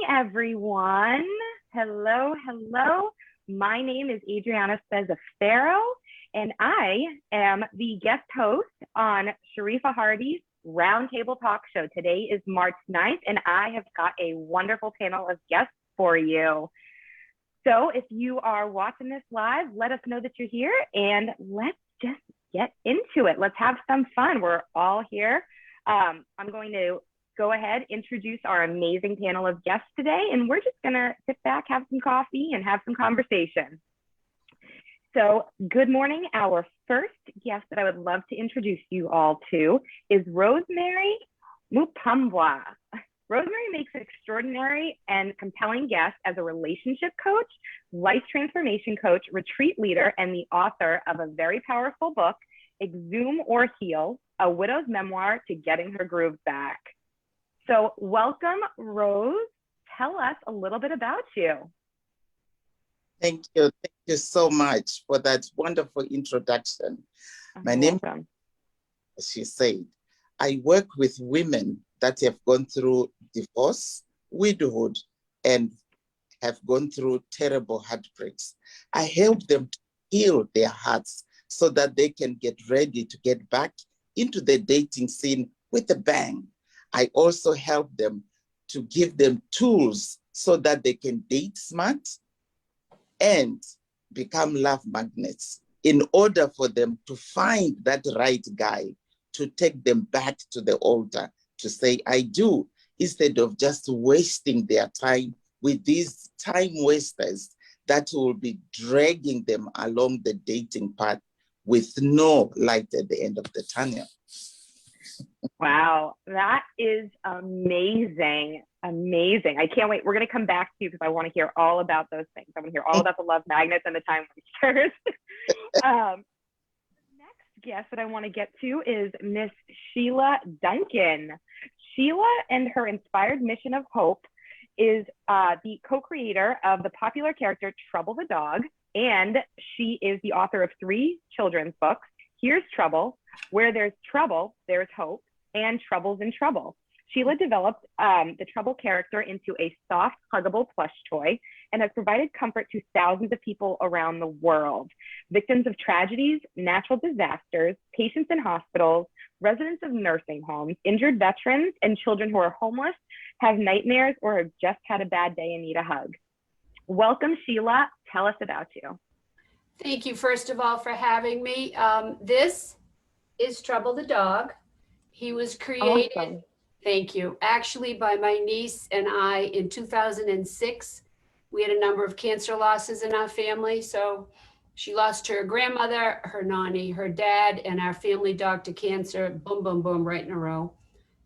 Everyone. Hello. My name is Adriana Spezafaro, and I am the guest host on Sharifa Hardy's Roundtable Talk Show. Today is March 9th, and I have got a wonderful panel of guests for you. So if you are watching this live, let us know that you're here, and let's just get into it. Let's have some fun. We're all here. I'm going to go ahead, introduce our amazing panel of guests today, and we're just gonna sit back, have some coffee, and have some conversation. So good morning. Our first guest that I would love to introduce you all to is Rosemary Pumbla. Rosemary makes extraordinary and compelling guests as a relationship coach, life transformation coach, retreat leader, and the author of a very powerful book, Exhume or Heal, a widow's memoir to getting her groove back. So welcome, Rose. Tell us a little bit about you. Thank you. Thank you so much for that wonderful introduction. My name, as she said, I work with women that have gone through divorce, widowhood, and have gone through terrible heartbreaks. I help them to heal their hearts so that they can get ready to get back into the dating scene with a bang. I also help them to give them tools so that they can date smart and become love magnets in order for them to find that right guy to take them back to the altar to say, I do, instead of just wasting their time with these time wasters that will be dragging them along the dating path with no light at the end of the tunnel. Wow, that is amazing. I can't wait. We're going to come back to you because I want to hear all about those things. I want to hear all about the love magnets and the time wasters. The next guest that I want to get to is Miss Sheila Duncan. Sheila and her inspired mission of hope is the co-creator of the popular character Trouble the Dog, and she is the author of 3 children's books, Here's Trouble, Where There's Trouble, There's Hope, and Troubles in Trouble. Sheila developed the Trouble character into a soft, huggable plush toy and has provided comfort to thousands of people around the world. Victims of tragedies, natural disasters, patients in hospitals, residents of nursing homes, injured veterans, and children who are homeless, have nightmares, or have just had a bad day and need a hug. Welcome, Sheila. Tell us about you. Thank you, first of all, for having me. This is Trouble the Dog. He was created, awesome. Thank you, actually by my niece and I in 2006. We had a number of cancer losses in our family. So she lost her grandmother, her nanny, her dad, and our family dog to cancer, boom, boom, boom, right in a row.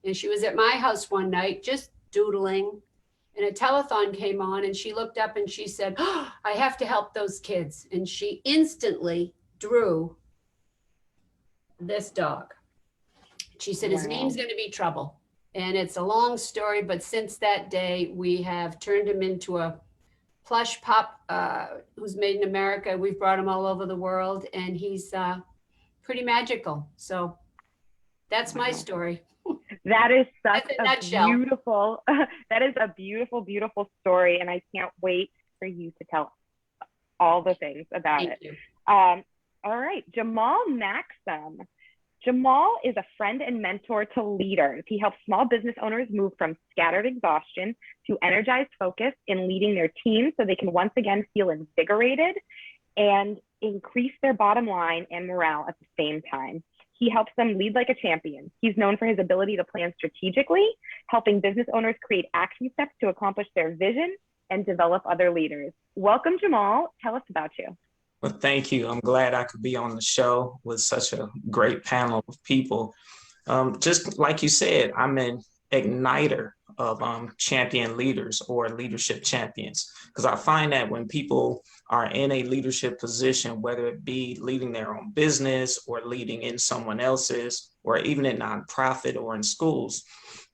And she was at my house one night, just doodling, and a telethon came on, and she looked up and she said, oh, I have to help those kids. And she instantly drew this dog. She said, his name's going to be Trouble. And it's a long story, but since that day, we have turned him into a plush pup who's made in America. We've brought him all over the world, and he's pretty magical. So that's my story. That is such a beautiful, that is a beautiful, beautiful story. And I can't wait for you to tell all the things about it. All right, Jamal Maxsam. Jamal is a friend and mentor to leaders. He helps small business owners move from scattered exhaustion to energized focus in leading their teams so they can once again feel invigorated and increase their bottom line and morale at the same time. He helps them lead like a champion. He's known for his ability to plan strategically, helping business owners create action steps to accomplish their vision and develop other leaders. Welcome, Jamal. Tell us about you. Well, thank you. I'm glad I could be on the show with such a great panel of people. Just like you said, I'm an igniter champion leaders or leadership champions. Because I find that when people are in a leadership position, whether it be leading their own business or leading in someone else's, or even in nonprofit or in schools,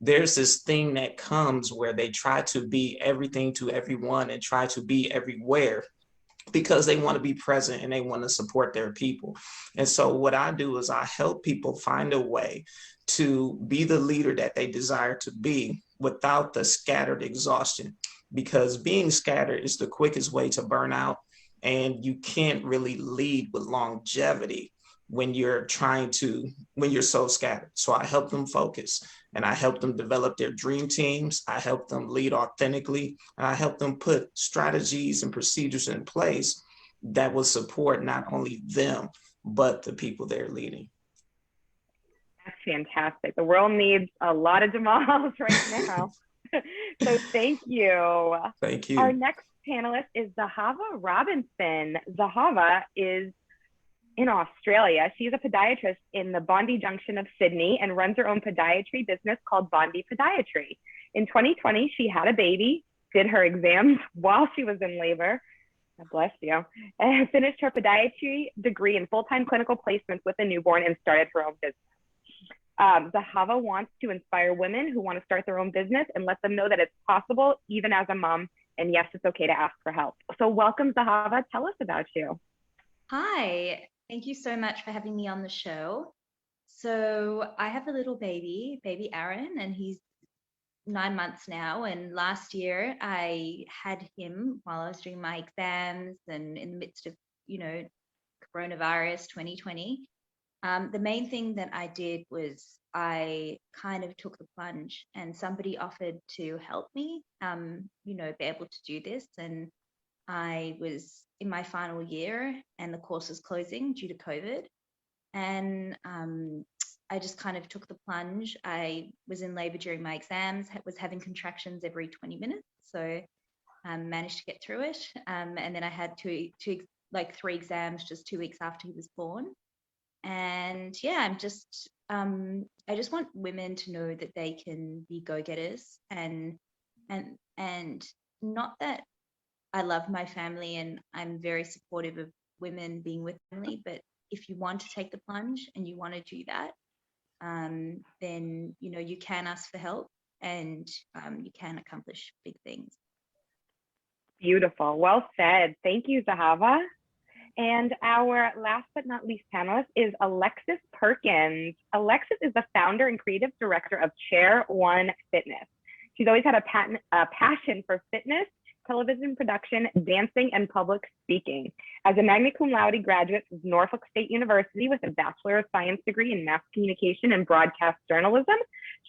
there's this thing that comes where they try to be everything to everyone and try to be everywhere because they want to be present and they want to support their people. And so what I do is I help people find a way to be the leader that they desire to be without the scattered exhaustion, because being scattered is the quickest way to burn out. And you can't really lead with longevity when you're so scattered. So I help them focus and I help them develop their dream teams. I help them lead authentically, and I help them put strategies and procedures in place that will support not only them, but the people they're leading. That's fantastic. The world needs a lot of Jamals right now. So thank you. Thank you. Our next panelist is Zahava Robinson. Zahava is in Australia. She's a podiatrist in the Bondi Junction of Sydney and runs her own podiatry business called Bondi Podiatry. In 2020, she had a baby, did her exams while she was in labor, God bless you, and finished her podiatry degree in full-time clinical placements with a newborn and started her own business. Zahava wants to inspire women who want to start their own business and let them know that it's possible even as a mom. And yes, it's okay to ask for help. So welcome, Zahava. Tell us about you. Hi, thank you so much for having me on the show. So I have a little baby Aaron, and he's 9 months now. And last year I had him while I was doing my exams and in the midst of, coronavirus 2020. The main thing that I did was I kind of took the plunge, and somebody offered to help me, be able to do this. And I was in my final year and the course was closing due to COVID. And I just kind of took the plunge. I was in labor during my exams, was having contractions every 20 minutes. So managed to get through it. And then I had three exams just 2 weeks after he was born. And yeah, I just want women to know that they can be go-getters, and not that I love my family and I'm very supportive of women being with family, but if you want to take the plunge and you want to do that, then you can ask for help, and you can accomplish big things. Beautiful. Well said. Thank you, Zahava. And our last but not least panelist is Alexis Perkins. Alexis is the founder and creative director of Chair One Fitness. She's always had a passion for fitness, television production, dancing, and public speaking. As a magna cum laude graduate of Norfolk State University with a Bachelor of Science degree in Mass Communication and Broadcast Journalism,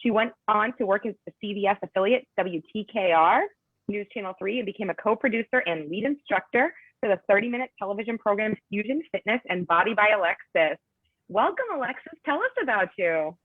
she went on to work as the CBS affiliate WTKR, News Channel 3, and became a co-producer and lead instructor for the 30-minute television program Fusion Fitness and Body by Alexis. Welcome, Alexis. Tell us about you.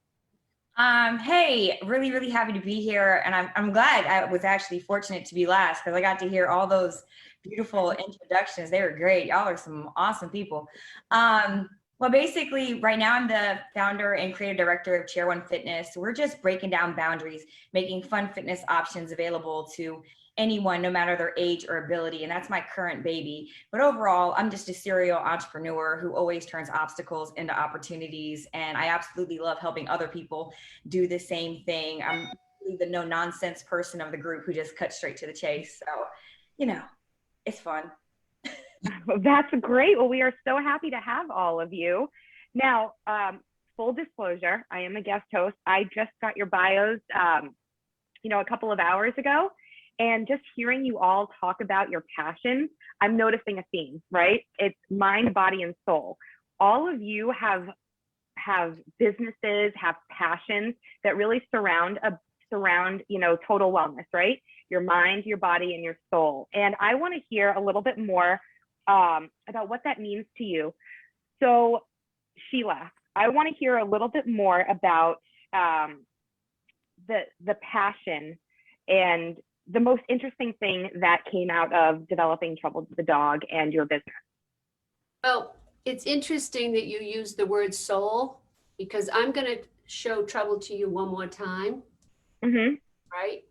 Hey, really happy to be here, and I'm glad I was actually fortunate to be last, because I got to hear all those beautiful introductions. They were great. Y'all are some awesome people. Well, basically, right now I'm the founder and creative director of Chair One Fitness. We're just breaking down boundaries, making fun fitness options available to anyone, no matter their age or ability. And that's my current baby. But overall, I'm just a serial entrepreneur who always turns obstacles into opportunities. And I absolutely love helping other people do the same thing. I'm really the no nonsense person of the group who just cuts straight to the chase. So, it's fun. That's great. Well, we are so happy to have all of you. Now, full disclosure, I am a guest host. I just got your bios, a couple of hours ago. And just hearing you all talk about your passions, I'm noticing a theme, right? It's mind, body, and soul. All of you have businesses, have passions that really surround total wellness, right? Your mind, your body, and your soul. And I want to hear a little bit more about what that means to you. So, Sheila, I want to hear a little bit more about the passion and the most interesting thing that came out of developing Trouble with the Dog and your business. Well, it's interesting that you use the word soul, because I'm going to show Trouble to you one more time. Mm-hmm. Right?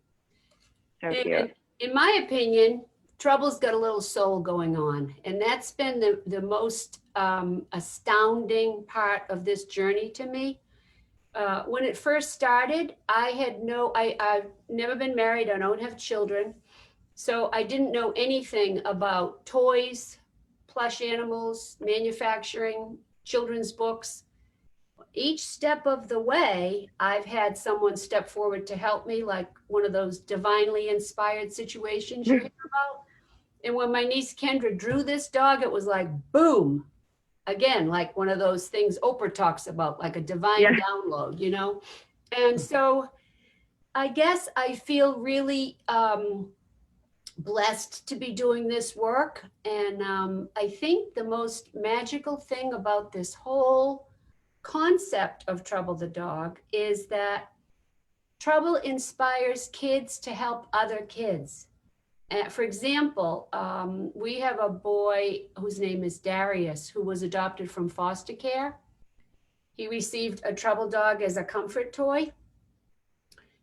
So cute. In my opinion, Trouble's got a little soul going on. And that's been the most astounding part of this journey to me. When it first started, I've never been married. I don't have children. So I didn't know anything about toys, plush animals, manufacturing, children's books. Each step of the way, I've had someone step forward to help me, like one of those divinely inspired situations you hear about. And when my niece Kendra drew this dog, it was like, boom, again, like one of those things Oprah talks about, like a divine download, you know? And so I guess I feel really blessed to be doing this work. And I think the most magical thing about this whole concept of Trouble the dog is that Trouble inspires kids to help other kids. For example, we have a boy whose name is Darius, who was adopted from foster care. He received a Trouble dog as a comfort toy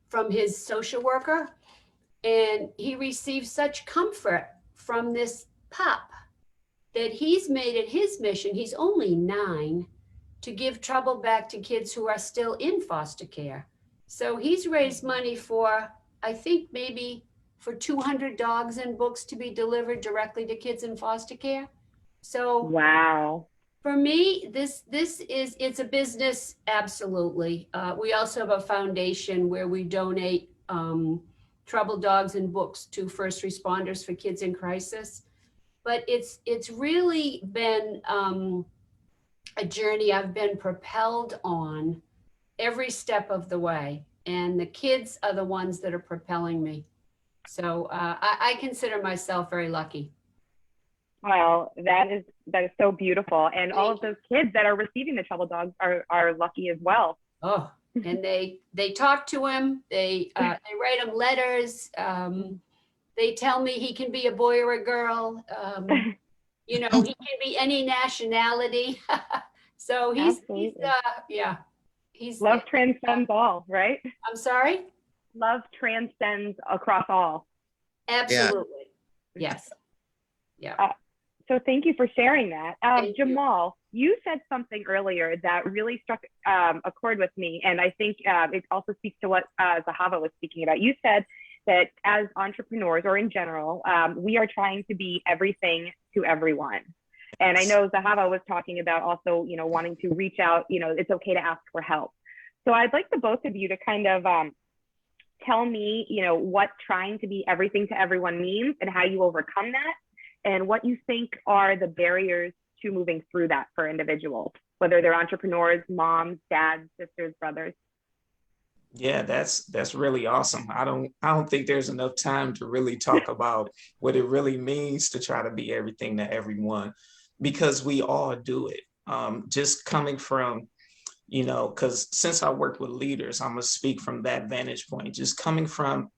from his social worker. And he received such comfort from this pup that he's made it his mission. He's only 9, to give Trouble back to kids who are still in foster care. So he's raised money for, I think maybe for 200 dogs and books to be delivered directly to kids in foster care. So wow. For me, it's a business, absolutely. We also have a foundation where we donate Trouble dogs and books to first responders for kids in crisis. But it's really been a journey I've been propelled on every step of the way. And the kids are the ones that are propelling me. So I consider myself very lucky. Well, that is so beautiful. And all of those kids that are receiving the Trouble dogs are lucky as well. Oh, and they talk to him. They write him letters. They tell me he can be a boy or a girl. You know, he can be any nationality. So he's love transcends all, right? I'm sorry? Love transcends across all. Absolutely. Yeah. Yes. Yeah. So thank you for sharing that. Jamal, you said something earlier that really struck a chord with me. And I think it also speaks to what Zahava was speaking about. You said that as entrepreneurs or in general, we are trying to be everything to everyone. And I know Zahava was talking about also, you know, wanting to reach out, you know, it's okay to ask for help. So I'd like the both of you to kind of tell me, you know, what trying to be everything to everyone means and how you overcome that, and what you think are the barriers to moving through that for individuals, whether they're entrepreneurs, moms, dads, sisters, brothers. Yeah, that's really awesome. I don't think there's enough time to really talk about what it really means to try to be everything to everyone, because we all do it. Just coming from, you know, because since I work with leaders, I'm gonna speak from that vantage point, just coming from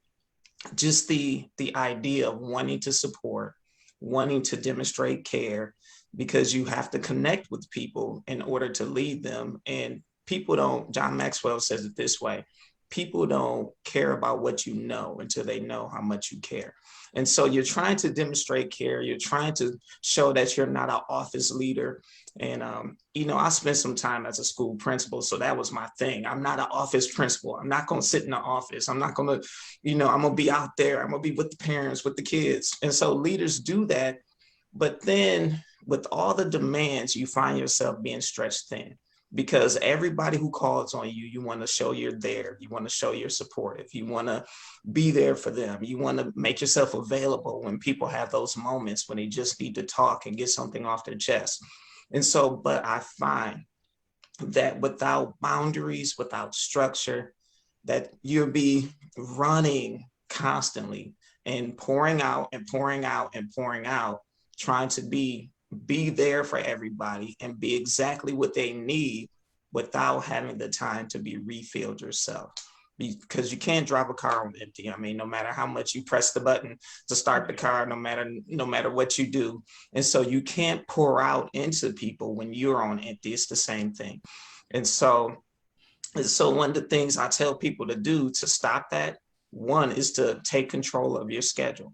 just the idea of wanting to support, wanting to demonstrate care, because you have to connect with people in order to lead them. And people don't, John Maxwell says it this way, people don't care about what you know until they know how much you care. And so you're trying to demonstrate care. You're trying to show that you're not an office leader. And, you know, I spent some time as a school principal, so that was my thing. I'm not an office principal. I'm not going to sit in the office. I'm not going to, you know, I'm going to be out there. I'm going to be with the parents, with the kids. And so leaders do that. But then with all the demands, you find yourself being stretched thin, because everybody who calls on you, you want to show you're there. You want to show you're supportive. You want to be there for them. You want to make yourself available when people have those moments when they just need to talk and get something off their chest. And so, but I find that without boundaries, without structure, that you'll be running constantly and pouring out and pouring out and pouring out, trying to be there for everybody and be exactly what they need without having the time to be refilled yourself. Because you can't drive a car on empty. I mean, no matter how much you press the button to start the car, no matter what you do. And so you can't pour out into people when you're on empty. It's the same thing. And so one of the things I tell people to do to stop that One is to take control of your schedule.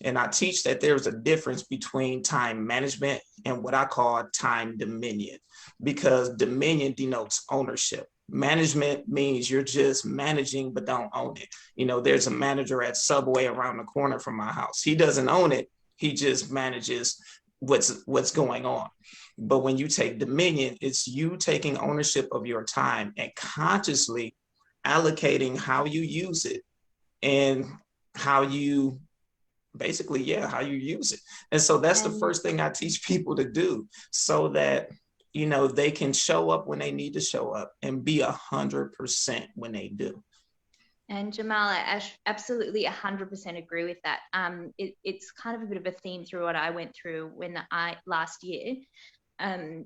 And I teach that there's a difference between time management and what I call time dominion, because dominion denotes ownership. Management means you're just managing, but don't own it. You know, there's a manager at Subway around the corner from my house. He doesn't own it. He just manages what's going on. But when you take dominion, it's you taking ownership of your time and consciously allocating how you use it and how you basically, yeah, how you use it. And so that's the first thing I teach people to do, so that, you know, they can show up when they need to show up and be 100% when they do. And Jamal, I absolutely 100% agree with that. It's kind of a bit of a theme through what I went through last year.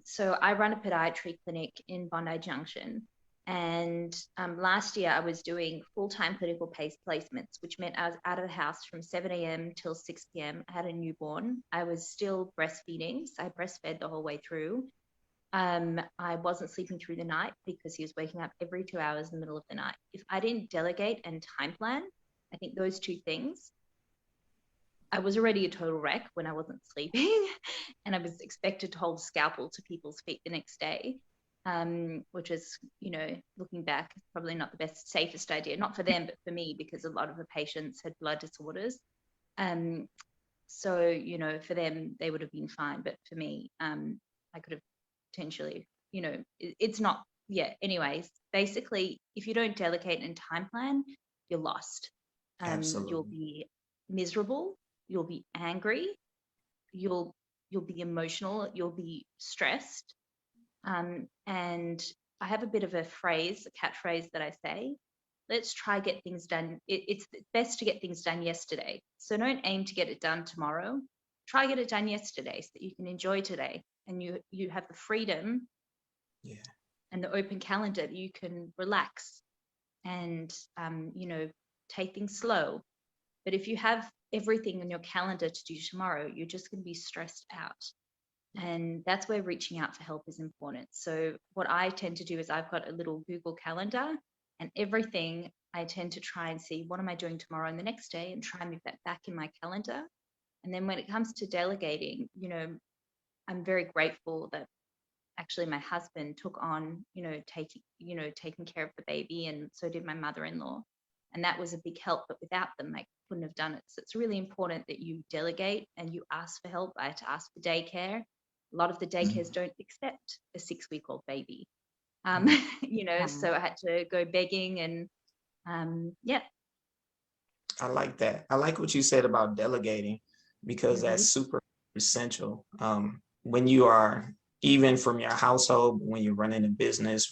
So I run a podiatry clinic in Bondi Junction. And last year I was doing full-time clinical placements, which meant I was out of the house from 7 a.m. till 6 p.m. I had a newborn. I was still breastfeeding, so I breastfed the whole way through. I wasn't sleeping through the night because he was waking up every 2 hours in the middle of the night. If I didn't delegate and time plan, I think those two things, I was already a total wreck when I wasn't sleeping, and I was expected to hold a scalpel to people's feet the next day. Which is, you know, looking back, probably not the best, safest idea, not for them, but for me, because a lot of the patients had blood disorders. So, you know, for them, they would have been fine. But for me, I could have potentially, you know, it's not, yeah. Anyways, basically, if you don't delegate and time plan, you're lost. You'll be miserable. You'll be angry. You'll be emotional. You'll be stressed. And I have a bit of a catchphrase that I say, let's try get things done. It's best to get things done yesterday. So don't aim to get it done tomorrow. Try get it done yesterday so that you can enjoy today, and you have the freedom and the open calendar that you can relax and, you know, take things slow. But if you have everything on your calendar to do tomorrow, you're just going to be stressed out. And that's where reaching out for help is important. So what I tend to do is I've got a little Google calendar, and everything I tend to try and see, what am I doing tomorrow and the next day, and try and move that back in my calendar. And then when it comes to delegating, you know, I'm very grateful that actually my husband took on, you know, taking care of the baby, and so did my mother-in-law. And that was a big help, but without them, I couldn't have done it. So it's really important that you delegate and you ask for help. I had to ask for daycare. A lot of the daycares don't accept a 6-week-old baby, you know, so I had to go begging, and yeah. I like that. I like what you said about delegating, because that's super essential. When you are, even from your household, when you're running a business,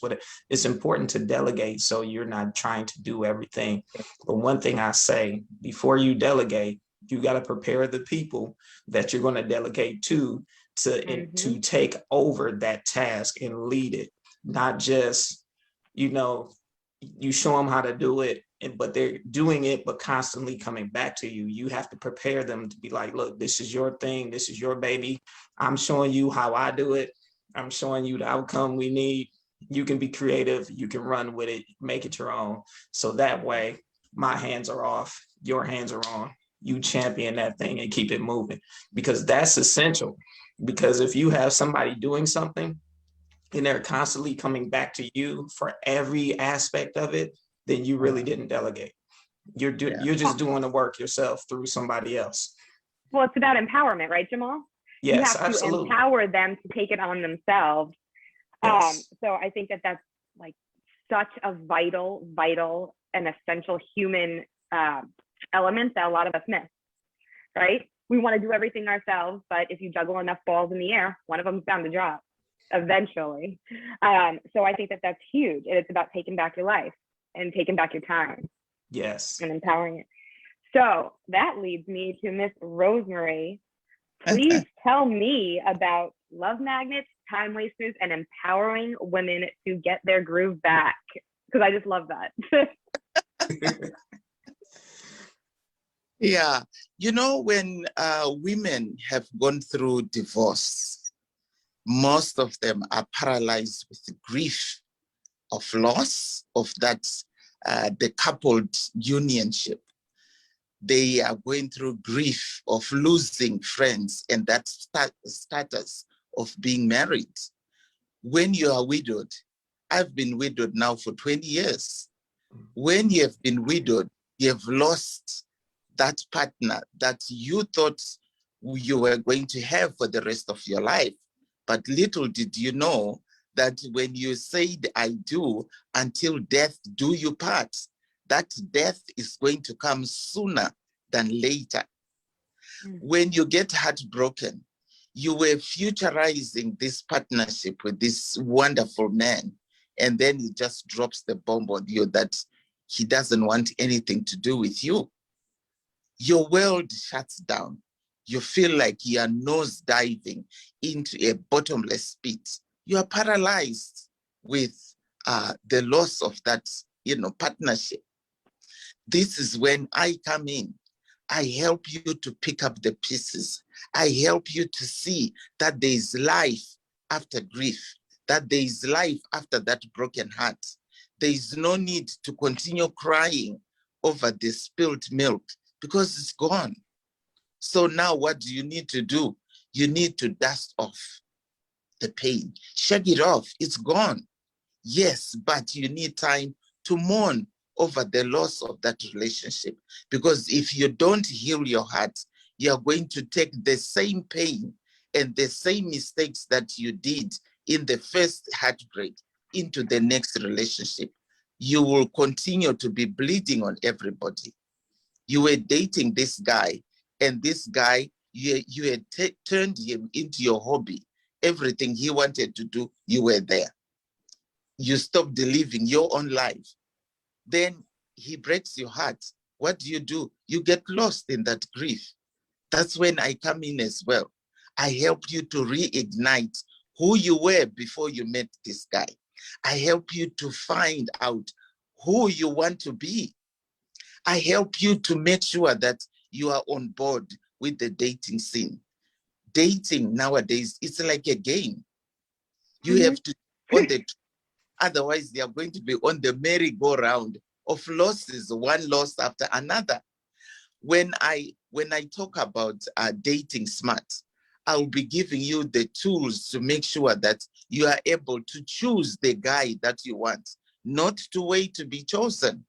it's important to delegate so you're not trying to do everything. But one thing I say, before you delegate, you got to prepare the people that you're going to delegate to take over that task and lead it. Not just, you know, you show them how to do it, but they're doing it, but constantly coming back to you. You have to prepare them to be like, look, this is your thing. This is your baby. I'm showing you how I do it. I'm showing you the outcome we need. You can be creative. You can run with it, make it your own. So that way, my hands are off, your hands are on. You champion that thing and keep it moving, because that's essential. Because if you have somebody doing something and they're constantly coming back to you for every aspect of it, then you really didn't delegate. You're just doing the work yourself through somebody else. Well, it's about empowerment, right, Jamal? Yes, you have absolutely. to empower them to take it on themselves. Yes. So I think that that's like such a vital and essential human element that a lot of us miss, right? We want to do everything ourselves, but if you juggle enough balls in the air, one of them's bound to drop eventually. So I think that that's huge. And it's about taking back your life and taking back your time. Yes. And empowering it. So that leads me to Miss Rosemary. Please tell me about love magnets, time wasters, and empowering women to get their groove back, because I just love that. Yeah, you know, when women have gone through divorce, most of them are paralyzed with the grief of loss of that, the coupled unionship. they are going through grief of losing friends and that status of being married. When you are widowed, I've been widowed now for 20 years. When you have been widowed, you have lost that partner that you thought you were going to have for the rest of your life. But little did you know that when you said, I do, until death do you part, that death is going to come sooner than later. When you get heartbroken, you were futurizing this partnership with this wonderful man, and then he just drops the bomb on you that he doesn't want anything to do with you. Your world shuts down. You feel like you are nose diving into a bottomless pit. You are paralyzed with the loss of that, partnership. This is when I come in. I help you to pick up the pieces. I help you to see that there is life after grief, that there is life after that broken heart. There is no need to continue crying over the spilled milk because it's gone. So now what do you need to do? You need to dust off the pain. Shake it off. It's gone. Yes, but you need time to mourn over the loss of that relationship. Because if you don't heal your heart, you're going to take the same pain and the same mistakes that you did in the first heartbreak into the next relationship. You will continue to be bleeding on everybody. You were dating this guy, and this guy, you had turned him into your hobby. Everything he wanted to do, you were there. You stopped living your own life. Then he breaks your heart. What do? You get lost in that grief. That's when I come in as well. I help you to reignite who you were before you met this guy. I help you to find out who you want to be. I help you to make sure that you are on board with the dating scene. Dating nowadays, it's like a game. You have to on the otherwise they are going to be on the merry-go-round of losses, one loss after another. When I talk about dating smart, I'll be giving you the tools to make sure that you are able to choose the guy that you want, not to wait to be chosen.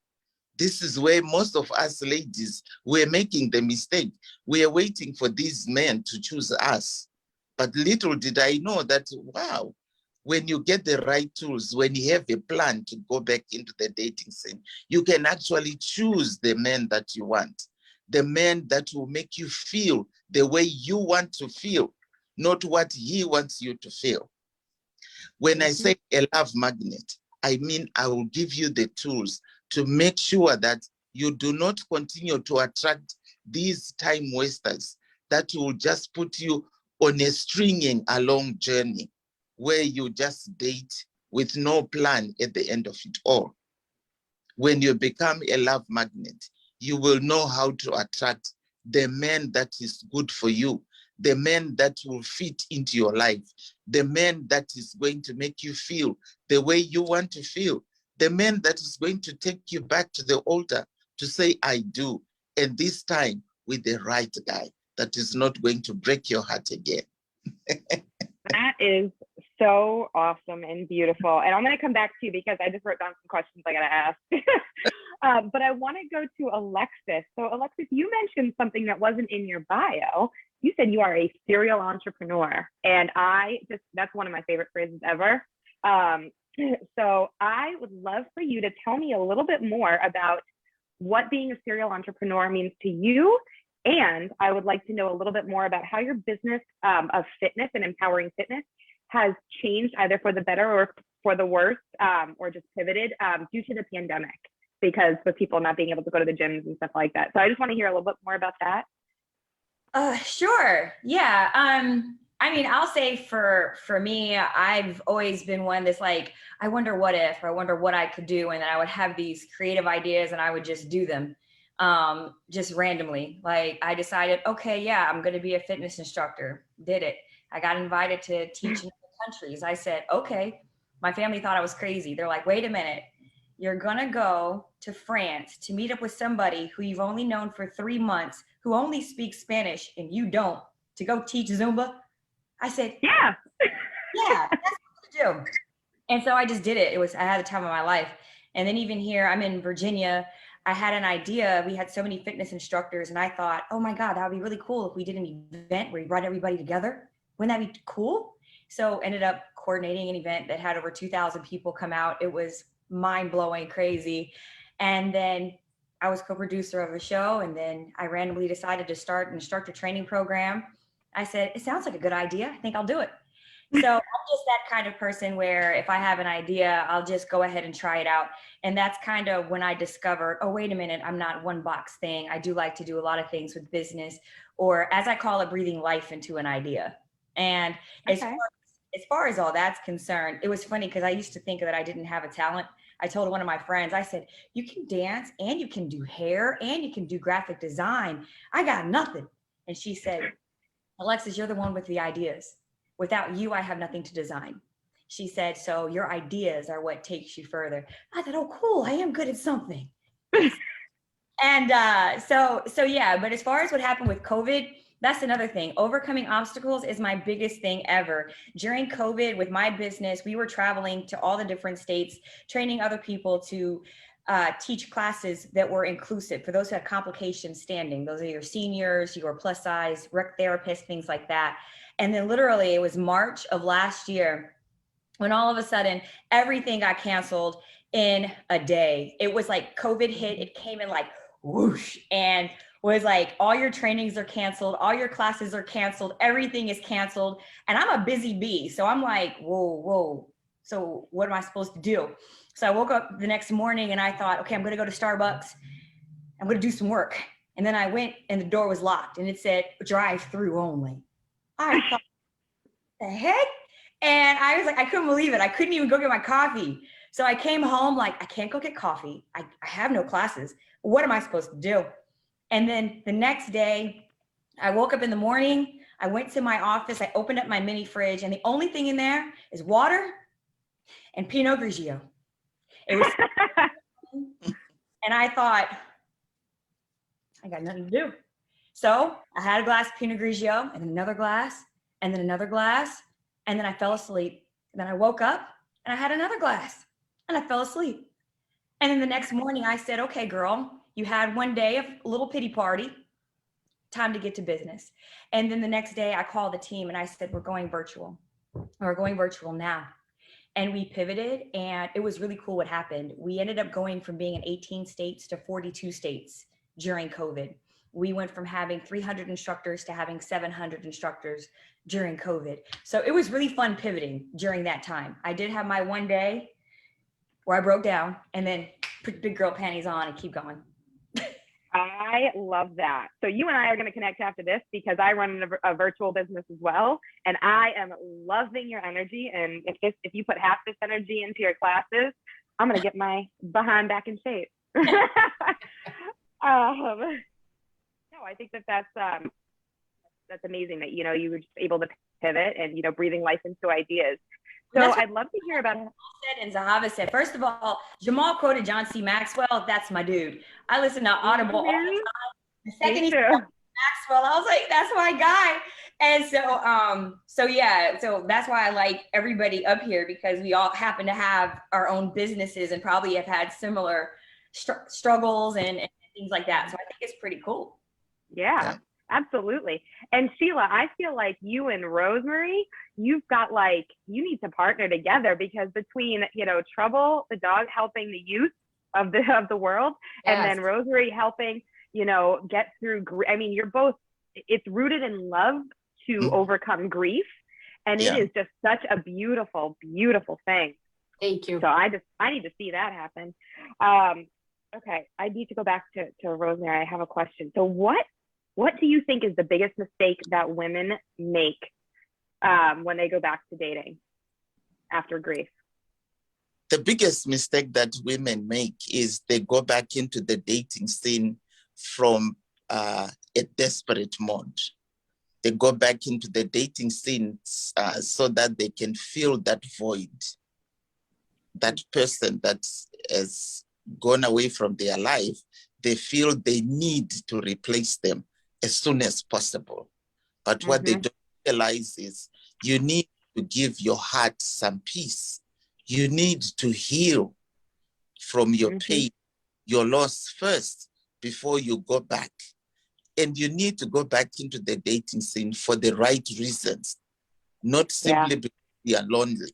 This is where most of us ladies, we're making the mistake. We are waiting for these men to choose us. But little did I know that, wow, when you get the right tools, when you have a plan to go back into the dating scene, you can actually choose the man that you want, the man that will make you feel the way you want to feel, not what he wants you to feel. When I say a love magnet, I mean I will give you the tools to make sure that you do not continue to attract these time wasters that will just put you on a stringing along journey where you just date with no plan at the end of it all. When you become a love magnet, you will know how to attract the man that is good for you, the man that will fit into your life, the man that is going to make you feel the way you want to feel, the man that is going to take you back to the altar to say, I do, and this time with the right guy that is not going to break your heart again. That is so awesome and beautiful. And I'm going to come back to you because I just wrote down some questions I got to ask. But I want to go to Alexis. So Alexis, you mentioned something that wasn't in your bio. You said you are a serial entrepreneur. And that's one of my favorite phrases ever. So I would love for you to tell me a little bit more about what being a serial entrepreneur means to you. And I would like to know a little bit more about how your business of fitness and empowering fitness has changed either for the better or for the worse, or just pivoted due to the pandemic, because with people not being able to go to the gyms and stuff like that. So I just want to hear a little bit more about that. Sure. Yeah. I mean, I'll say for me, I've always been one that's like, I wonder what if, or I wonder what I could do. And then I would have these creative ideas and I would just do them. Just randomly. Like I decided, okay, yeah, I'm going to be a fitness instructor. Did it. I got invited to teach in other countries. I said, okay. My family thought I was crazy. They're like, wait a minute. you're gonna go to France to meet up with somebody who you've only known for 3 months, who only speaks Spanish and you don't, to go teach Zumba? I said, Yeah. yeah, that's what I'm gonna do. And so I just did it. I had the time of my life. And then even here, I'm in Virginia. I had an idea. We had so many fitness instructors, and I thought, oh my God, that would be really cool if we did an event where we brought everybody together. Wouldn't that be cool? So ended up coordinating an event that had over 2,000 people come out. It was mind-blowing, crazy. And then I was co-producer of a show, and then I randomly decided to start an instructor training program. I said, it sounds like a good idea. I think I'll do it. So I'm just that kind of person where if I have an idea, I'll just go ahead and try it out. And that's kind of when I discovered, oh, wait a minute, I'm not one box thing. I do like to do a lot of things with business, or as I call it, breathing life into an idea. And as far as all that's concerned, it was funny because I used to think that I didn't have a talent. I told one of my friends, I said, you can dance and you can do hair and you can do graphic design. I got nothing. And she said, Alexis, you're the one with the ideas. Without you, I have nothing to design. She said, so your ideas are what takes you further. I thought, oh, cool, I am good at something. And so yeah, but as far as what happened with COVID, that's another thing. Overcoming obstacles is my biggest thing ever. During COVID with my business, we were traveling to all the different states, training other people to teach classes that were inclusive for those who had complications standing. Those are your seniors, your plus size, rec therapists, things like that. And then literally it was March of last year when all of a sudden everything got canceled in a day. It was like COVID hit, it came in like whoosh, and was like, all your trainings are canceled, all your classes are canceled, everything is canceled. And I'm a busy bee. So I'm like, whoa. So what am I supposed to do? So I woke up the next morning and I thought, okay, I'm gonna go to Starbucks. I'm gonna do some work. And then I went and the door was locked and it said drive through only. I thought, what the heck? And I was like, I couldn't believe it. I couldn't even go get my coffee. So I came home like, I can't go get coffee. I have no classes. What am I supposed to do? And then the next day, I woke up in the morning, I went to my office, I opened up my mini fridge, and the only thing in there is water and Pinot Grigio. It was, and I thought, I got nothing to do. So I had a glass of Pinot Grigio and another glass and then another glass. And then I fell asleep. And then I woke up and I had another glass and I fell asleep. And then the next morning I said, okay, girl, you had one day of a little pity party, time to get to business. And then the next day I called the team and I said, we're going virtual. We're going virtual now. And we pivoted and it was really cool what happened. We ended up going from being in 18 states to 42 states during COVID. We went from having 300 instructors to having 700 instructors during COVID. So it was really fun pivoting during that time. I did have my one day where I broke down and then put big girl panties on and keep going. I love that. So you and I are going to connect after this because I run a virtual business as well. And I am loving your energy. And if you put half this energy into your classes, I'm going to get my behind back in shape. No, I think that's amazing that, you were just able to pivot and, breathing life into ideas. So I'd love to hear about it. And Zahava said, first of all, Jamal quoted John C. Maxwell. That's my dude. I listen to Audible all the time. The second he quoted Maxwell, I was like, that's my guy. And so yeah, so that's why I like everybody up here because we all happen to have our own businesses and probably have had similar struggles and things like that. So I think it's pretty cool. Yeah. Absolutely. And Sheila, I feel like you and Rosemary, you've got you need to partner together because between, Trouble, the dog helping the youth of the world, yes, and then Rosemary helping, get through, you're both, it's rooted in love to overcome grief. And it is just such a beautiful, beautiful thing. Thank you. So I need to see that happen. Okay. I need to go back to Rosemary. I have a question. So what do you think is the biggest mistake that women make when they go back to dating after grief? The biggest mistake that women make is they go back into the dating scene from a desperate mode. They go back into the dating scene so that they can fill that void, that person that has gone away from their life, they feel they need to replace them as soon as possible. But what they don't realize is you need to give your heart some peace. You need to heal from your pain, your loss first, before you go back. And you need to go back into the dating scene for the right reasons, not simply because you are lonely.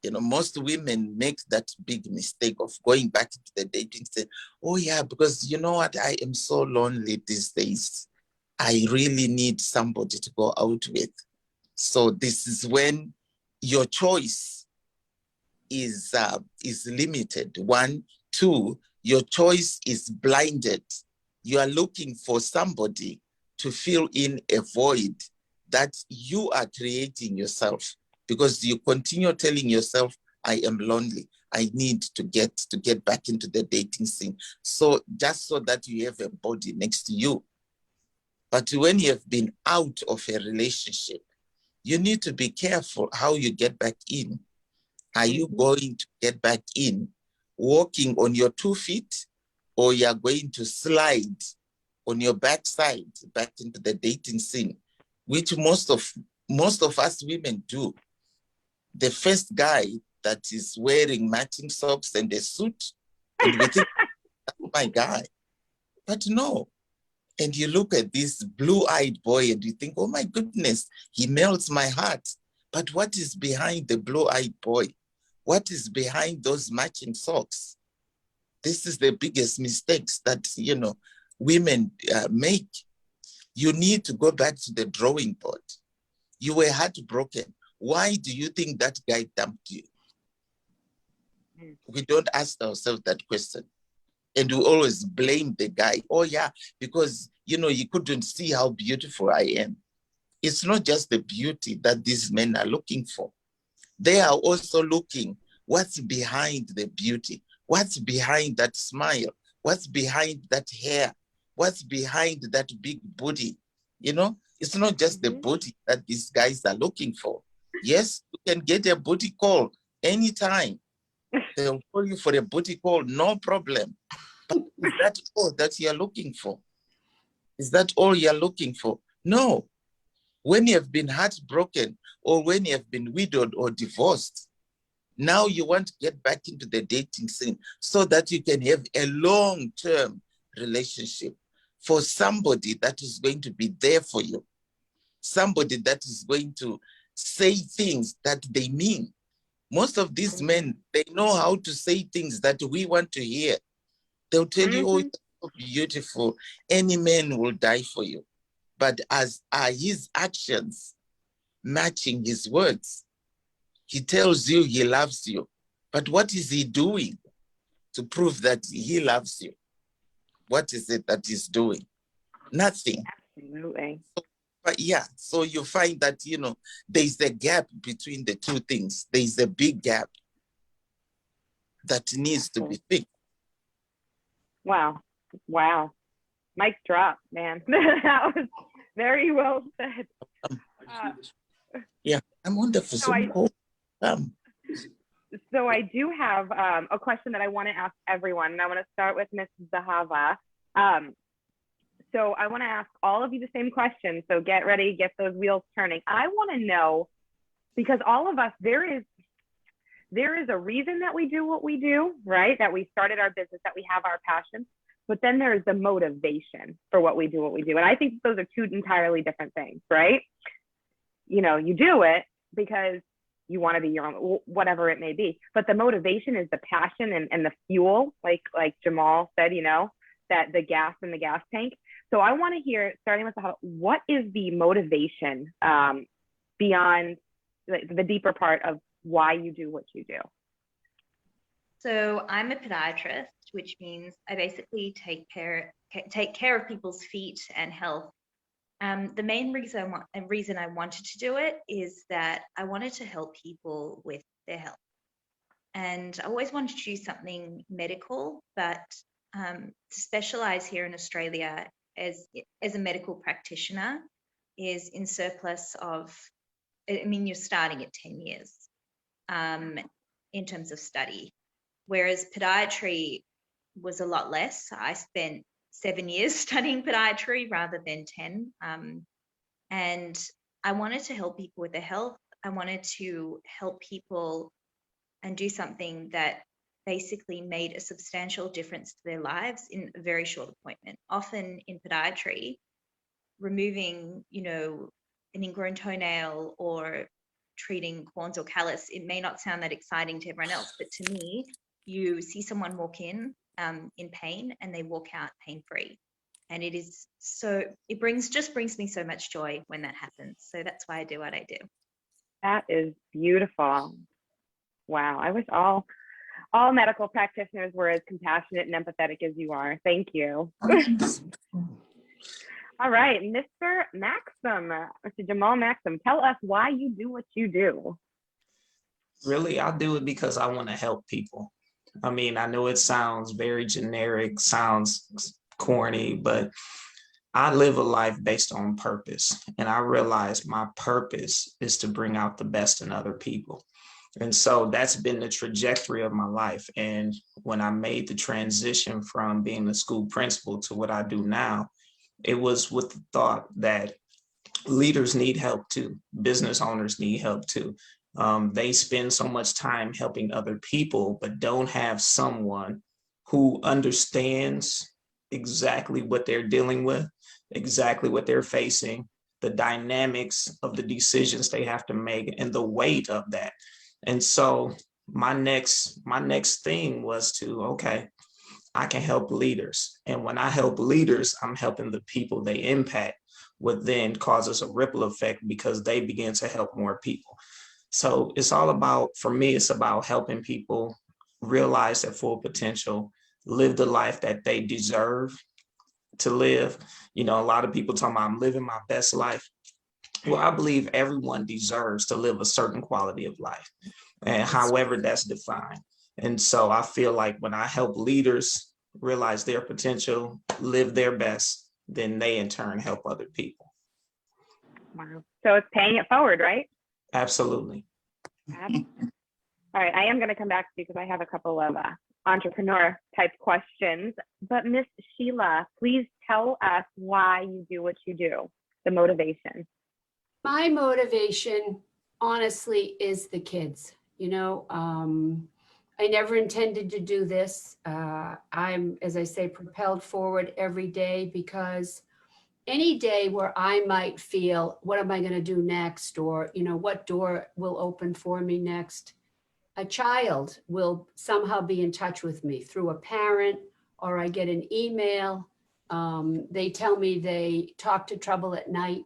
You know, most women make that big mistake of going back into the dating scene. Oh yeah, because you know what? I am so lonely these days. I really need somebody to go out with. So this is when your choice is limited. 1, 2, your choice is blinded. You are looking for somebody to fill in a void that you are creating yourself, because you continue telling yourself, I am lonely. I need to get back into the dating scene. So just so that you have a body next to you. But when you have been out of a relationship, you need to be careful how you get back in. Are you going to get back in walking on your 2 feet, or you are going to slide on your backside back into the dating scene, which most of us women do. The first guy that is wearing matching socks and a suit, and we think, that's my guy. But no. And you look at this blue-eyed boy and you think, oh my goodness, he melts my heart. But what is behind the blue-eyed boy? What is behind those matching socks? This is the biggest mistakes that, you know, women make. You need to go back to the drawing board. You were heartbroken. Why do you think that guy dumped you? We don't ask ourselves that question. And we always blame the guy. Oh yeah, because, you know, you couldn't see how beautiful I am. It's not just the beauty that these men are looking for. They are also looking what's behind the beauty, what's behind that smile, what's behind that hair, what's behind that big booty. You know, it's not just the booty that these guys are looking for. Yes, you can get a booty call anytime. They'll call you for a booty call, no problem. But is that all that you're looking for? Is that all you're looking for? No. When you have been heartbroken, or when you have been widowed or divorced, now you want to get back into the dating scene so that you can have a long-term relationship for somebody that is going to be there for you, somebody that is going to say things that they mean. Most of these men, they know how to say things that we want to hear. They'll tell you, oh, it's so beautiful. Any man will die for you. But as are his actions matching his words? He tells you he loves you. But what is he doing to prove that he loves you? What is it that he's doing? Nothing. Absolutely. But yeah, so you find that, you know, there's a gap between the two things. There's a big gap that needs to be fixed. Wow. Wow. Mic drop, man. That was very well said. Yeah, I'm wonderful. So I do have a question that I want to ask everyone, and I want to start with Ms. Zahava. So I want to ask all of you the same question. So get ready, get those wheels turning. I want to know, because all of us, there is a reason that we do what we do, right? That we started our business, that we have our passion, but then there's the motivation for what we do. And I think those are two entirely different things, right? You know, you do it because you want to be your own, whatever it may be. But the motivation is the passion and the fuel, like Jamal said, you know, that the gas in the gas tank. So I want to hear, starting with what is the motivation beyond the deeper part of why you do what you do? So I'm a podiatrist, which means I basically take care of people's feet and health. The main reason I wanted to do it is that I wanted to help people with their health. And I always wanted to do something medical, but to specialize here in Australia as a medical practitioner is in surplus of, I mean, you're starting at 10 years in terms of study. whereas podiatry was a lot less. I spent 7 years studying podiatry rather than 10. And I wanted to help people with their health. I wanted to help people and do something that basically made a substantial difference to their lives in a very short appointment. Often in podiatry, removing, an ingrown toenail or treating corns or callus, it may not sound that exciting to everyone else, but to me, you see someone walk in pain and they walk out pain-free. And it just brings me so much joy when that happens. So that's why I do what I do. That is beautiful. Wow. I wish all medical practitioners were as compassionate and empathetic as you are. Thank you. All right, Mr. Maxsam, Mr. Jamal Maxsam, tell us why you do what you do. Really, I do it because I want to help people. I mean, I know it sounds very generic, sounds corny, but I live a life based on purpose. And I realize my purpose is to bring out the best in other people. And so that's been the trajectory of my life. And when I made the transition from being the school principal to what I do now, it was with the thought that leaders need help too. Business owners need help too. They spend so much time helping other people, but don't have someone who understands exactly what they're dealing with, exactly what they're facing, the dynamics of the decisions they have to make and the weight of that. And so my next thing was to, okay, I can help leaders. And when I help leaders, I'm helping the people they impact, what then causes a ripple effect because they begin to help more people. So it's all about, for me, it's about helping people realize their full potential, live the life that they deserve to live. A lot of people talk about I'm living my best life. Well, I believe everyone deserves to live a certain quality of life, and however that's defined. And so I feel like when I help leaders realize their potential, live their best, then they in turn help other people. Wow. So it's paying it forward, right? Absolutely. All right, I am going to come back to you because I have a couple of entrepreneur type questions. But Miss Sheila, please tell us why you do what you do, the motivation. My motivation, honestly, is the kids. I never intended to do this. I'm, as I say, propelled forward every day because any day where I might feel, what am I going to do next? Or, what door will open for me next? A child will somehow be in touch with me through a parent, or I get an email. They tell me they talk to Trouble at night.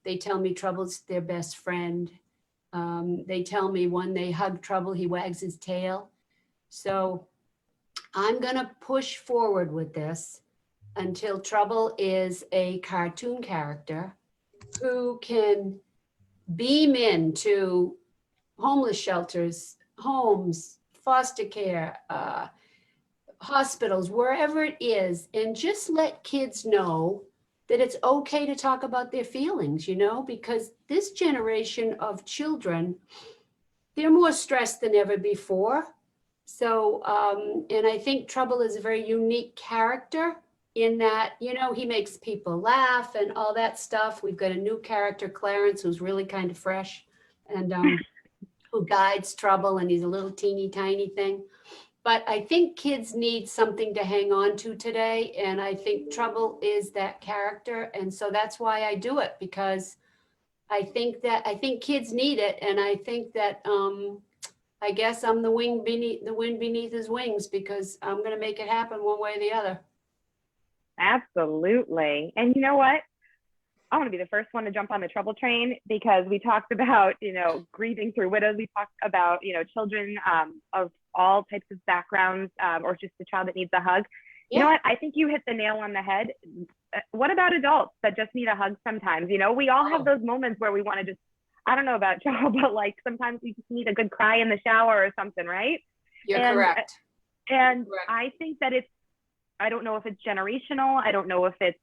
They tell me Trouble's their best friend. They tell me when they hug Trouble, he wags his tail. So I'm going to push forward with this until Trouble is a cartoon character who can beam into homeless shelters, homes, foster care, hospitals, wherever it is, and just let kids know that it's okay to talk about their feelings, because this generation of children, they're more stressed than ever before. So, and I think Trouble is a very unique character in that, he makes people laugh and all that stuff. We've got a new character, Clarence, who's really kind of fresh and who guides Trouble, and he's a little teeny tiny thing. But I think kids need something to hang on to today. And I think Trouble is that character. And so that's why I do it, because I think kids need it. And I think that, I guess I'm the wind beneath his wings, because I'm going to make it happen one way or the other. Absolutely. And you know what? I want to be the first one to jump on the Trouble train, because we talked about, grieving through widows. We talked about, children of all types of backgrounds, or just a child that needs a hug. You know what? I think you hit the nail on the head. What about adults that just need a hug sometimes? We all have those moments where we want to just, I don't know about y'all, but like sometimes we just need a good cry in the shower or something, right? You're correct. And correct. I think that I don't know if it's generational. I don't know if it's,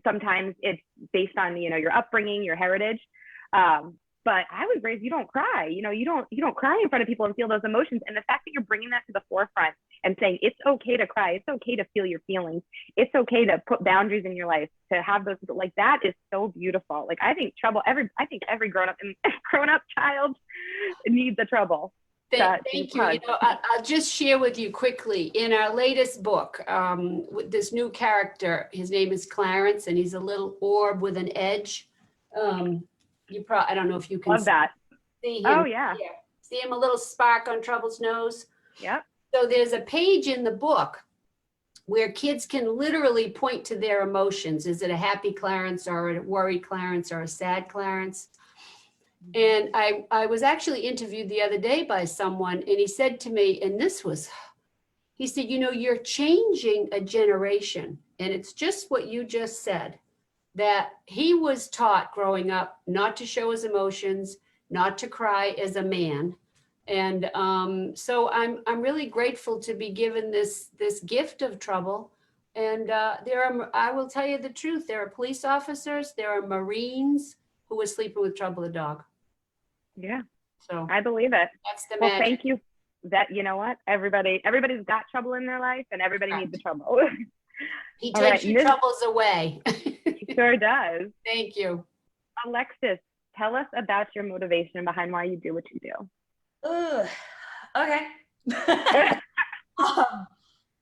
sometimes it's based on, your upbringing, your heritage. But I was raised, you don't cry, you don't cry in front of people and feel those emotions. And the fact that you're bringing that to the forefront and saying it's okay to cry, it's okay to feel your feelings, it's okay to put boundaries in your life, to have those, like, that is so beautiful. Like, I think every grown-up child needs a trouble. Thank you. I'll just share with you quickly, in our latest book, with this new character, his name is Clarence, and he's a little orb with an edge. I don't know if you can Love that. see him. Oh, yeah. Here. See him, a little spark on Trouble's nose? Yep. So there's a page in the book where kids can literally point to their emotions. Is it a happy Clarence or a worried Clarence or a sad Clarence? And I was actually interviewed the other day by someone, and he said to me, he said, you're changing a generation. And it's just what you just said, that he was taught growing up not to show his emotions, not to cry as a man. And so I'm really grateful to be given this gift of trouble. And I will tell you the truth, there are police officers, there are Marines who were sleeping with Trouble the dog. Yeah. So I believe it. that's the Well, magic. thank you. That, you know what? Everybody's got trouble in their life, and everybody needs the trouble. He All takes right, your troubles away. He sure does. Thank you. Alexis, tell us about your motivation behind why you do what you do. Ugh. Okay.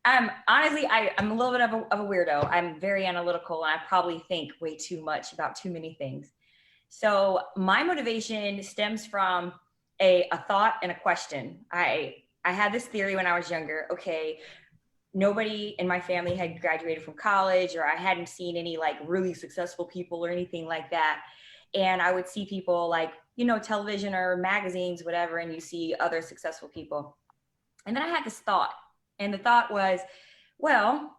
I'm a little bit of a weirdo. I'm very analytical, and I probably think way too much about too many things. So my motivation stems from a thought and a question. I had this theory when I was younger. Okay, nobody in my family had graduated from college, or I hadn't seen any like really successful people or anything like that. And I would see people like, television or magazines, whatever, and you see other successful people. And then I had this thought, and the thought was, well,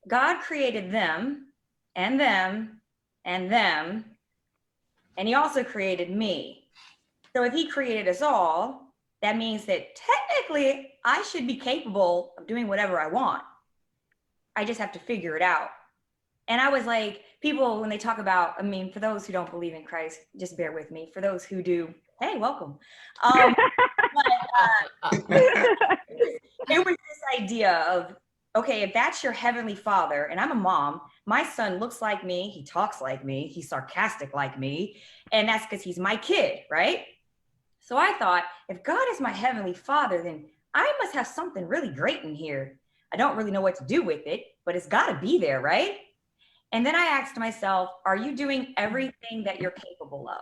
God created them and them and them, and he also created me. So if he created us all, that means that technically I should be capable of doing whatever I want. I just have to figure it out. And I was like, people, when they talk about, for those who don't believe in Christ, just bear with me. For those who do, hey, welcome. There was this idea of, okay, if that's your heavenly father, and I'm a mom, my son looks like me, he talks like me, he's sarcastic like me, and that's because he's my kid, right? So I thought, if God is my heavenly father, then I must have something really great in here. I don't really know what to do with it, but it's got to be there, right? And then I asked myself, are you doing everything that you're capable of?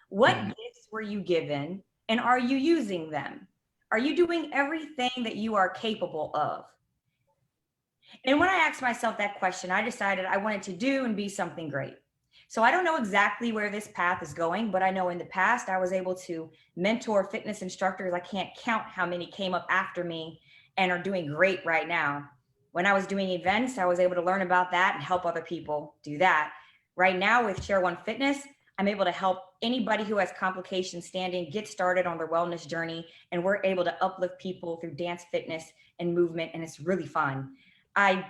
What gifts were you given, and are you using them? Are you doing everything that you are capable of? And when I asked myself that question, I decided I wanted to do and be something great. So I don't know exactly where this path is going, but I know in the past I was able to mentor fitness instructors. I can't count how many came up after me and are doing great right now. When I was doing events, I was able to learn about that and help other people do that. Right now with Share One Fitness, I'm able to help anybody who has complications standing get started on their wellness journey. And we're able to uplift people through dance, fitness, and movement. And it's really fun. I'm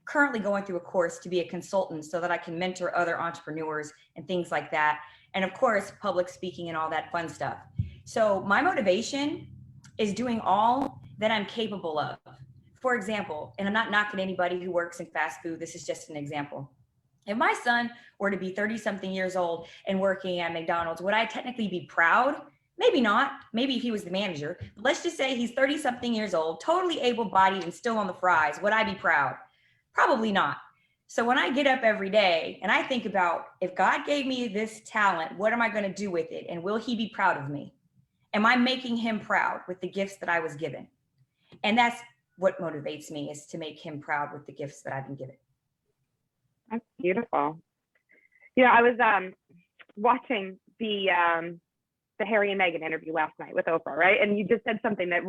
currently going through a course to be a consultant so that I can mentor other entrepreneurs and things like that. And of course, public speaking and all that fun stuff. So my motivation is doing all that I'm capable of. For example, and I'm not knocking anybody who works in fast food, this is just an example. If my son were to be 30 something years old and working at McDonald's, would I technically be proud? Maybe not. Maybe if he was the manager. But let's just say he's 30 something years old, totally able-bodied and still on the fries. Would I be proud? Probably not. So when I get up every day and I think about, if God gave me this talent, what am I going to do with it? And will he be proud of me? Am I making him proud with the gifts that I was given? And that's what motivates me, is to make him proud with the gifts that I've been given. That's beautiful. I was watching the Harry and Meghan interview last night with Oprah, right? And you just said something that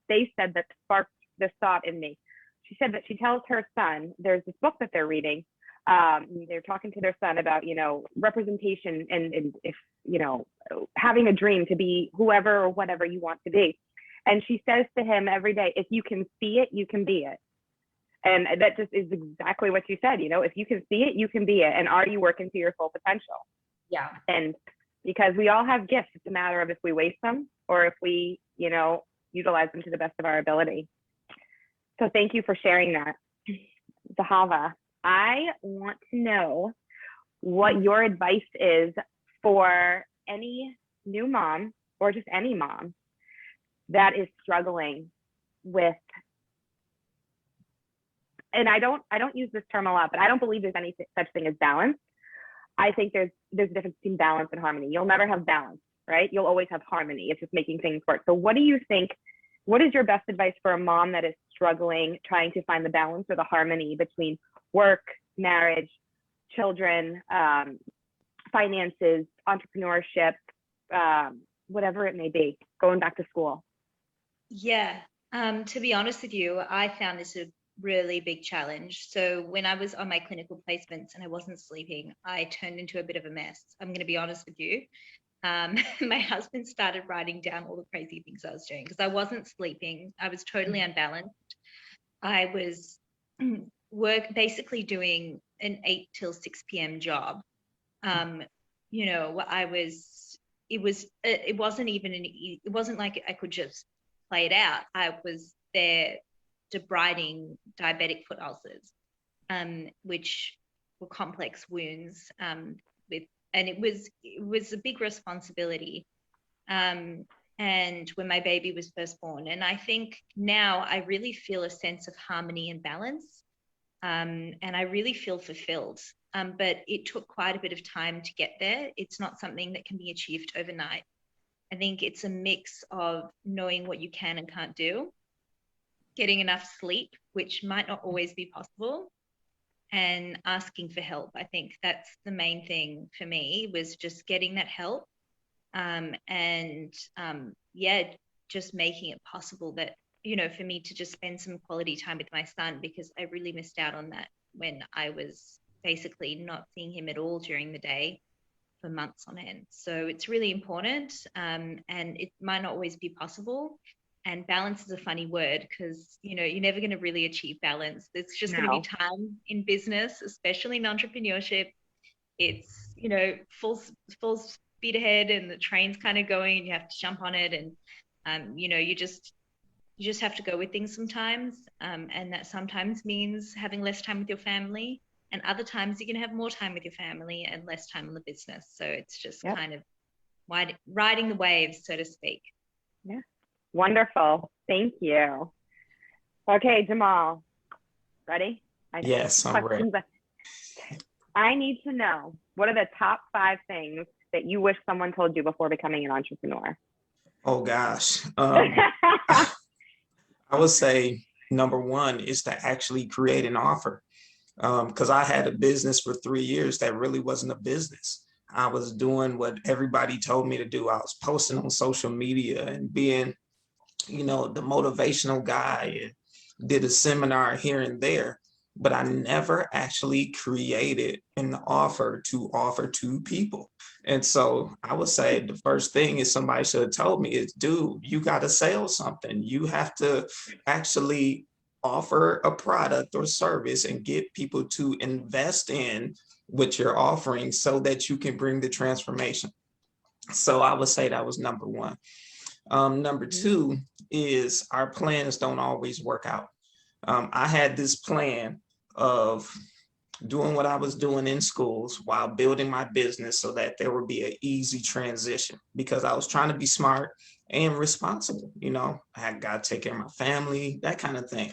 they said that sparked this thought in me. She said that she tells her son, there's this book that they're reading. They're talking to their son about, representation and if, having a dream to be whoever or whatever you want to be. And she says to him every day, if you can see it, you can be it. And that just is exactly what you said. If you can see it, you can be it. And are you working to your full potential? Yeah. And because we all have gifts. It's a matter of if we waste them or if we, you know, utilize them to the best of our ability. So thank you for sharing that. Zahava, I want to know what your advice is for any new mom or just any mom that is struggling with, and I don't use this term a lot, but I don't believe there's any such thing as balance. I think there's a difference between balance and harmony. You'll never have balance, right? You'll always have harmony. It's just making things work. So what do you think, what is your best advice for a mom that is struggling, trying to find the balance or the harmony between work, marriage, children, finances, entrepreneurship, whatever it may be, going back to school? Yeah, to be honest with you, I found this a really big challenge. So when I was on my clinical placements and I wasn't sleeping, I turned into a bit of a mess. I'm going to be honest with you. My husband started writing down all the crazy things I was doing because I wasn't sleeping. I was totally unbalanced. I was basically doing an 8 till 6 p.m. job. You know, it wasn't like I could just play it out. I was there debriding diabetic foot ulcers, which were complex wounds, and it was a big responsibility. And when my baby was first born, and I think now I really feel a sense of harmony and balance, and I really feel fulfilled. But it took quite a bit of time to get there. It's not something that can be achieved overnight. I think it's a mix of knowing what you can and can't do, getting enough sleep, which might not always be possible, and asking for help. I think that's the main thing for me, was just getting that help, just making it possible that, you know, for me to just spend some quality time with my son, because I really missed out on that when I was basically not seeing him at all during the day for months on end. So it's really important, and it might not always be possible. And balance is a funny word because, you know, you're never going to really achieve balance. There's just going to be time in business, especially in entrepreneurship. It's, you know, full speed ahead and the train's kind of going and you have to jump on it. And, you know, you just have to go with things sometimes. And that sometimes means having less time with your family. And other times you can have more time with your family and less time on the business. So it's just kind of riding the waves, so to speak. Yeah. Wonderful. Thank you. Okay, Jamal, ready? Yes, I'm ready. I need to know, what are the top 5 things that you wish someone told you before becoming an entrepreneur? Oh, gosh. I would say number 1 is to actually create an offer. Because I had a business for 3 years that really wasn't a business. I was doing what everybody told me to do. I was posting on social media and being, you know, the motivational guy, and did a seminar here and there, but I never actually created an offer to people. And so I would say the first thing is somebody should have told me is, dude, you got to sell something. You have to actually offer a product or service and get people to invest in what you're offering so that you can bring the transformation. So I would say that was number 1. Number 2 is our plans don't always work out. I had this plan of doing what I was doing in schools while building my business so that there would be an easy transition, because I was trying to be smart and responsible. You know, I got to take care of my family, that kind of thing.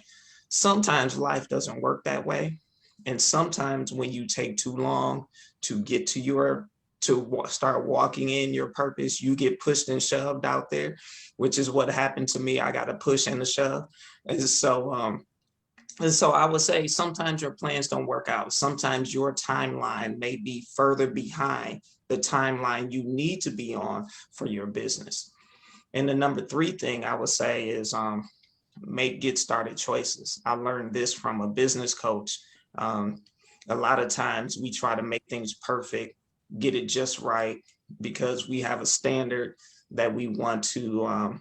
Sometimes life doesn't work that way. And sometimes when you take too long to get to start walking in your purpose, you get pushed and shoved out there, which is what happened to me. I got a push and a shove. And so I would say sometimes your plans don't work out. Sometimes your timeline may be further behind the timeline you need to be on for your business. And the number 3 thing I would say is make get started choices. I learned this from a business coach. A lot of times we try to make things perfect, get it just right, because we have a standard that we want to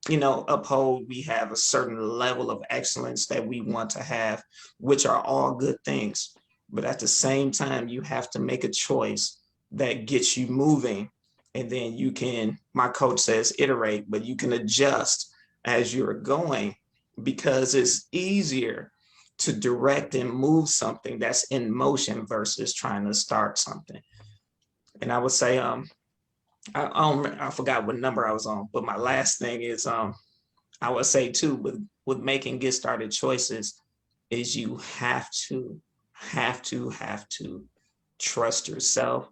uphold. We have a certain level of excellence that we want to have, which are all good things. But at the same time, you have to make a choice that gets you moving And then you can, my coach says iterate, but you can adjust as you're going, because it's easier to direct and move something that's in motion versus trying to start something. And I would say, I forgot what number I was on, but my last thing is, I would say too, with making get started choices, is you have to trust yourself,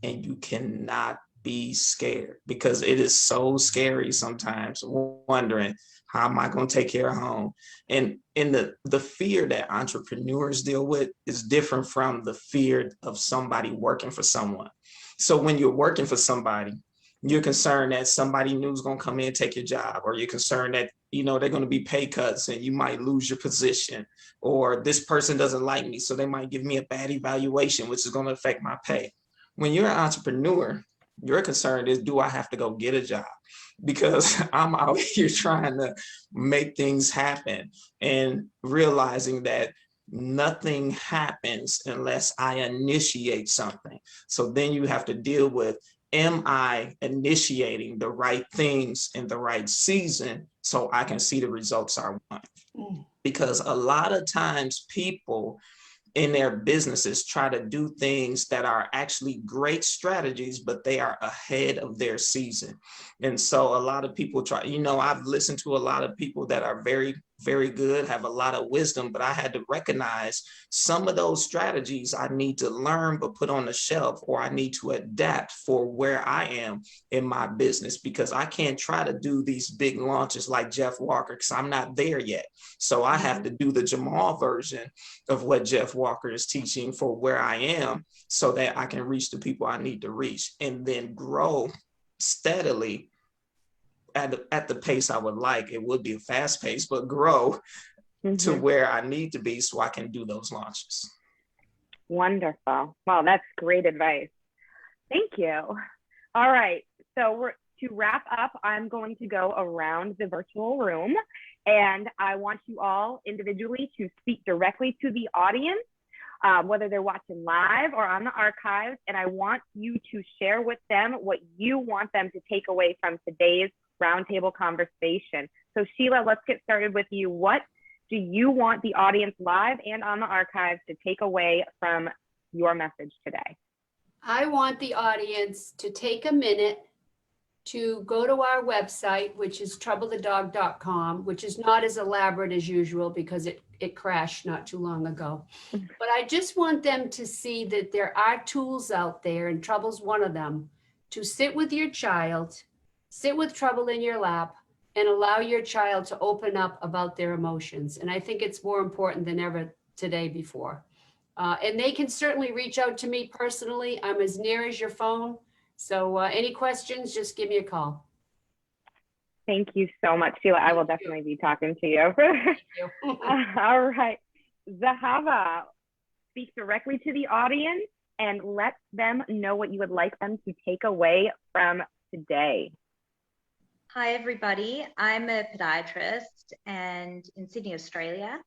and you cannot be scared, because it is so scary sometimes, wondering, how am I going to take care of home? And the fear that entrepreneurs deal with is different from the fear of somebody working for someone. So when you're working for somebody, you're concerned that somebody new is going to come in and take your job, or you're concerned that, you know, they're going to be pay cuts and you might lose your position, or this person doesn't like me, so they might give me a bad evaluation, which is going to affect my pay. When you're an entrepreneur, your concern is, do I have to go get a job? Because I'm out here trying to make things happen, and realizing that nothing happens unless I initiate something. So then you have to deal with, am I initiating the right things in the right season so I can see the results I want? Because a lot of times people in their businesses try to do things that are actually great strategies, but they are ahead of their season. And so a lot of people try, you know, I've listened to a lot of people that are very, very good, have a lot of wisdom, but I had to recognize some of those strategies I need to learn, but put on the shelf, or I need to adapt for where I am in my business, because I can't try to do these big launches like Jeff Walker, because I'm not there yet. So I have to do the Jamal version of what Jeff Walker is teaching for where I am, so that I can reach the people I need to reach, and then grow steadily at the pace I would like. It would be a fast pace, but grow to where I need to be so I can do those launches. Wonderful. Wow, that's great advice. Thank you. All right. So to wrap up, I'm going to go around the virtual room, and I want you all individually to speak directly to the audience, whether they're watching live or on the archives. And I want you to share with them what you want them to take away from today's roundtable conversation. So Sheila, let's get started with you. What do you want the audience live and on the archives to take away from your message today? I want the audience to take a minute to go to our website, which is troublethedog.com, which is not as elaborate as usual because it crashed not too long ago. But I just want them to see that there are tools out there, and Trouble's one of them, to sit with your child, sit with Trouble in your lap, and allow your child to open up about their emotions. And I think it's more important than ever today before. And they can certainly reach out to me personally. I'm as near as your phone. So any questions, just give me a call. Thank you so much, Sheila. I will definitely be talking to you. Thank you. All right. Zahava, speak directly to the audience and let them know what you would like them to take away from today. Hi, everybody. I'm a podiatrist and in Sydney, Australia.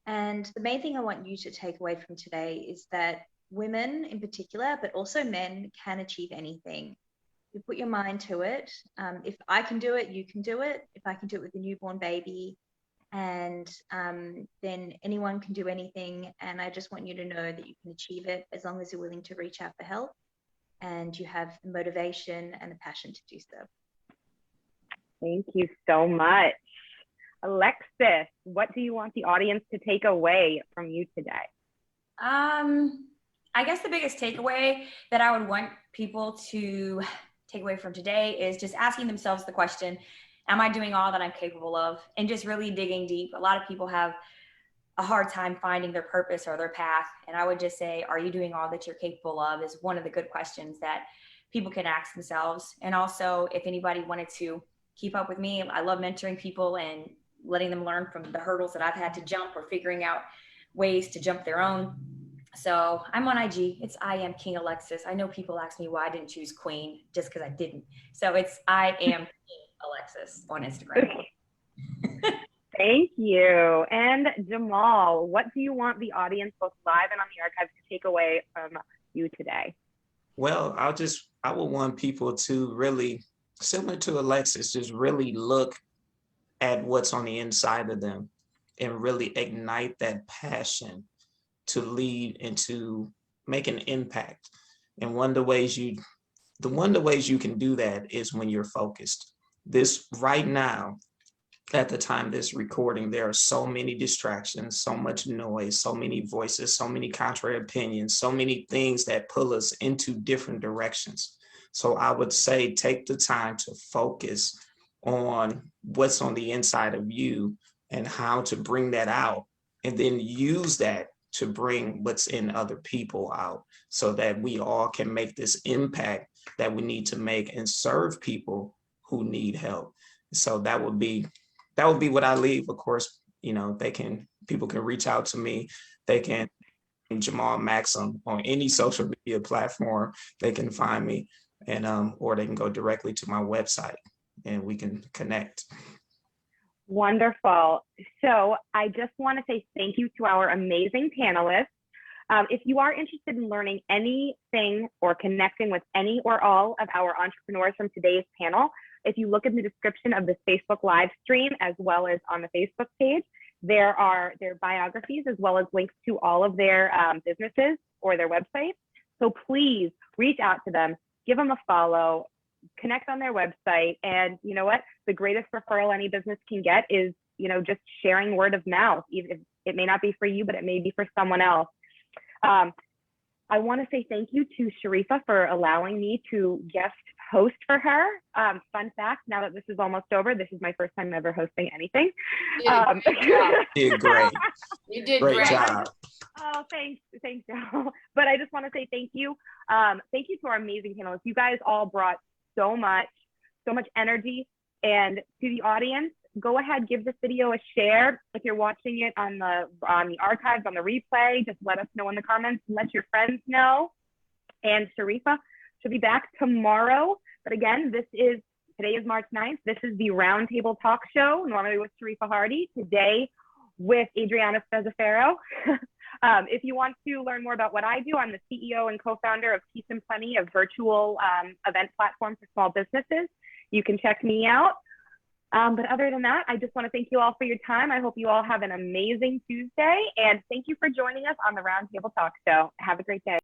And the main thing I want you to take away from today is that women in particular, but also men, can achieve anything. You put your mind to it. If I can do it, you can do it. If I can do it with a newborn baby, and then anyone can do anything. And I just want you to know that you can achieve it as long as you're willing to reach out for help and you have the motivation and the passion to do so. Thank you so much. Alexis, what do you want the audience to take away from you today? I guess the biggest takeaway that I would want people to take away from today is just asking themselves the question, am I doing all that I'm capable of? And just really digging deep. A lot of people have a hard time finding their purpose or their path. And I would just say, are you doing all that you're capable of, is one of the good questions that people can ask themselves. And also, if anybody wanted to keep up with me, I love mentoring people and letting them learn from the hurdles that I've had to jump, or figuring out ways to jump their own. So I'm on IG. It's I am King Alexis. I know people ask me why I didn't choose Queen, just because I didn't. So it's I am King Alexis on Instagram. Thank you. And Jamal, what do you want the audience, both live and on the archives, to take away from you today? Well, I would want people to really, similar to Alexis, just really look at what's on the inside of them and really ignite that passion to lead and to make an impact. And one of the ways you can do that is when you're focused. This right now, at the time of this recording, there are so many distractions, so much noise, so many voices, so many contrary opinions, so many things that pull us into different directions. So I would say take the time to focus on what's on the inside of you and how to bring that out, and then use that to bring what's in other people out so that we all can make this impact that we need to make and serve people who need help. So that would be what I leave. Of course, you know, people can reach out to me. They can Jamal Maxsam on any social media platform. They can find me, and or they can go directly to my website and we can connect. Wonderful. So I just want to say thank you to our amazing panelists. If you are interested in learning anything or connecting with any or all of our entrepreneurs from today's panel, if you look in the description of this Facebook live stream, as well as on the Facebook page, there are their biographies as well as links to all of their businesses or their websites. So please reach out to them, give them a follow, connect on their website. And you know what? The greatest referral any business can get is, you know, just sharing word of mouth. Even if it may not be for you, but it may be for someone else. I want to say thank you to Shereefa for allowing me to guest host for her. Fun fact, now that this is almost over, this is my first time ever hosting anything. You did great. You did Great great. job. Oh, thanks, Joe. But I just want to say thank you. Thank you to our amazing panelists. You guys all brought so much energy. And to the audience, go ahead, give this video a share. If you're watching it on the archives, on the replay, just let us know in the comments and let your friends know. And Shereefa should be back tomorrow. But again, today is March 9th. This is the Roundtable Talk Show, normally with Shereefa Hardy, today with Adriana Spezafero. If you want to learn more about what I do, I'm the CEO and co-founder of Peace and Plenty, a virtual event platform for small businesses. You can check me out. But other than that, I just want to thank you all for your time. I hope you all have an amazing Tuesday, and thank you for joining us on the Roundtable Talk Show. Have a great day.